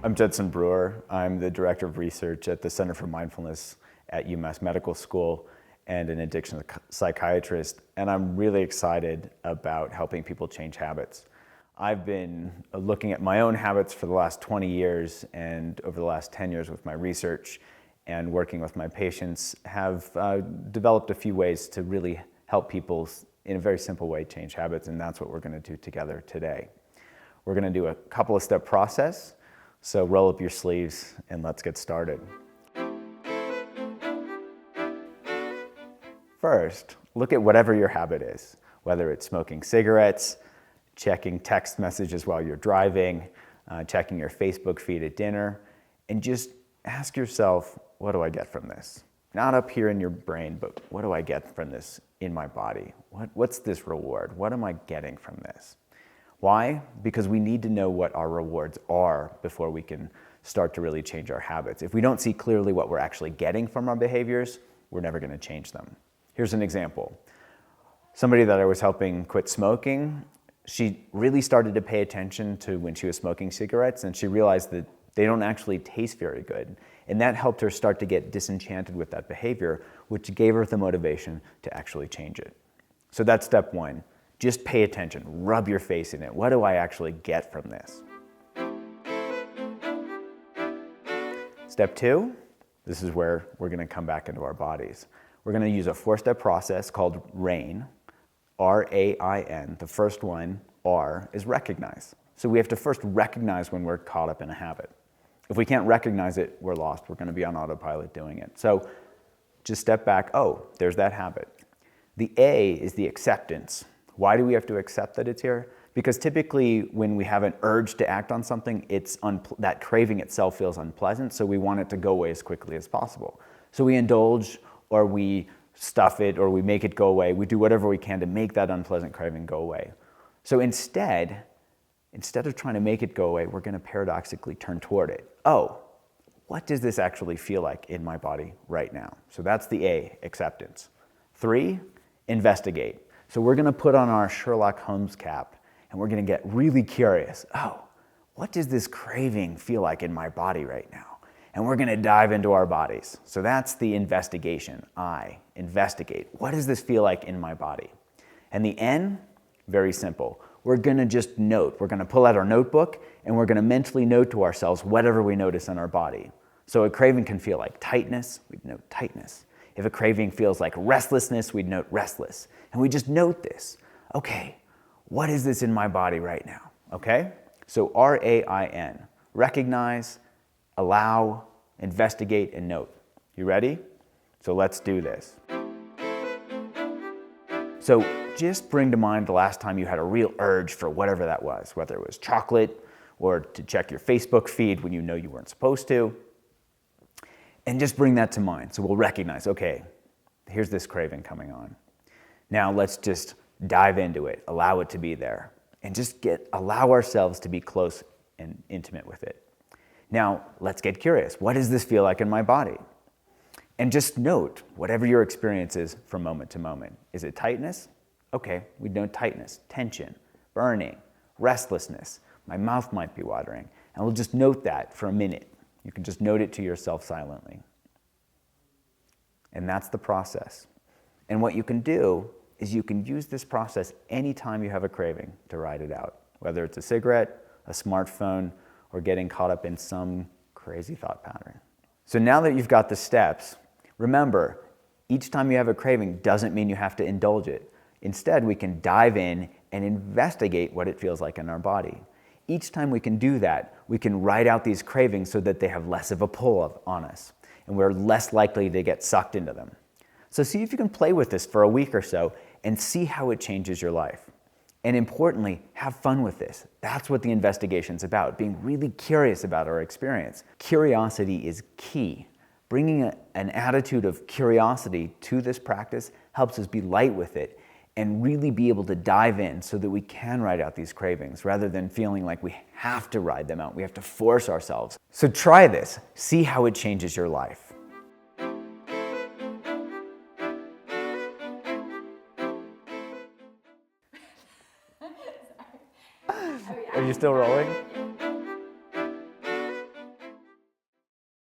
I'm Judson Brewer. I'm the Director of Research at the Center for Mindfulness at UMass Medical School and an addiction psychiatrist, and I'm really excited about helping people change habits. I've been looking at my own habits for the last 20 years, and over the last 10 years with my research and working with my patients have developed a few ways to really help people in a very simple way change habits, and that's what we're going to do together today. We're going to do a couple of step process. So roll up your sleeves and let's get started. First, look at whatever your habit is, whether it's smoking cigarettes, checking text messages while you're driving, checking your Facebook feed at dinner, and just ask yourself, what do I get from this? Not up here in your brain, but what do I get from this in my body? What's this reward? What am I getting from this? Why? Because we need to know what our rewards are before we can start to really change our habits. If we don't see clearly what we're actually getting from our behaviors, we're never going to change them. Here's an example. Somebody that I was helping quit smoking, she really started to pay attention to when she was smoking cigarettes, and she realized that they don't actually taste very good. And that helped her start to get disenchanted with that behavior, which gave her the motivation to actually change it. So that's step one. Just pay attention, rub your face in it. What do I actually get from this? Step two, this is where we're going to come back into our bodies. We're going to use a 4-step process called RAIN, R-A-I-N. The first one, R, is recognize. So we have to first recognize when we're caught up in a habit. If we can't recognize it, we're lost. We're going to be on autopilot doing it. So just step back. Oh, there's that habit. The A is the acceptance. Why do we have to accept that it's here? Because typically when we have an urge to act on something, that craving itself feels unpleasant, so we want it to go away as quickly as possible. So we indulge, or we stuff it, or we make it go away. We do whatever we can to make that unpleasant craving go away. So instead of trying to make it go away, we're going to paradoxically turn toward it. Oh, what does this actually feel like in my body right now? So that's the A, acceptance. 3, investigate. So we're going to put on our Sherlock Holmes cap and we're going to get really curious. Oh, what does this craving feel like in my body right now? And we're going to dive into our bodies. So that's the investigation. I, investigate. What does this feel like in my body? And the N, very simple. We're going to just note. We're going to pull out our notebook and we're going to mentally note to ourselves whatever we notice in our body. So a craving can feel like tightness. We'd note tightness. If a craving feels like restlessness, we'd note restless. And we just note this. Okay, what is this in my body right now? Okay? So R-A-I-N. Recognize, allow, investigate, and note. You ready? So let's do this. So just bring to mind the last time you had a real urge for whatever that was, whether it was chocolate or to check your Facebook feed when you know you weren't supposed to. And just bring that to mind. So we'll recognize, okay, here's this craving coming on. Now let's just dive into it, allow it to be there, and just allow ourselves to be close and intimate with it. Now let's get curious. What does this feel like in my body? And just note whatever your experience is from moment to moment. Is it tightness? Okay, we note tightness, tension, burning, restlessness. My mouth might be watering. And we'll just note that for a minute. You can just note it to yourself silently. And that's the process. And what you can do is you can use this process anytime you have a craving to ride it out, whether it's a cigarette, a smartphone, or getting caught up in some crazy thought pattern. So now that you've got the steps, remember, each time you have a craving doesn't mean you have to indulge it. Instead, we can dive in and investigate what it feels like in our body. Each time we can do that, we can ride out these cravings so that they have less of a pull on us, and we're less likely to get sucked into them. So see if you can play with this for a week or so and see how it changes your life. And importantly, have fun with this. That's what the investigation's about, being really curious about our experience. Curiosity is key. Bringing an attitude of curiosity to this practice helps us be light with it and really be able to dive in so that we can ride out these cravings rather than feeling like we have to ride them out. We have to force ourselves. So try this. See how it changes your life. Are you still rolling?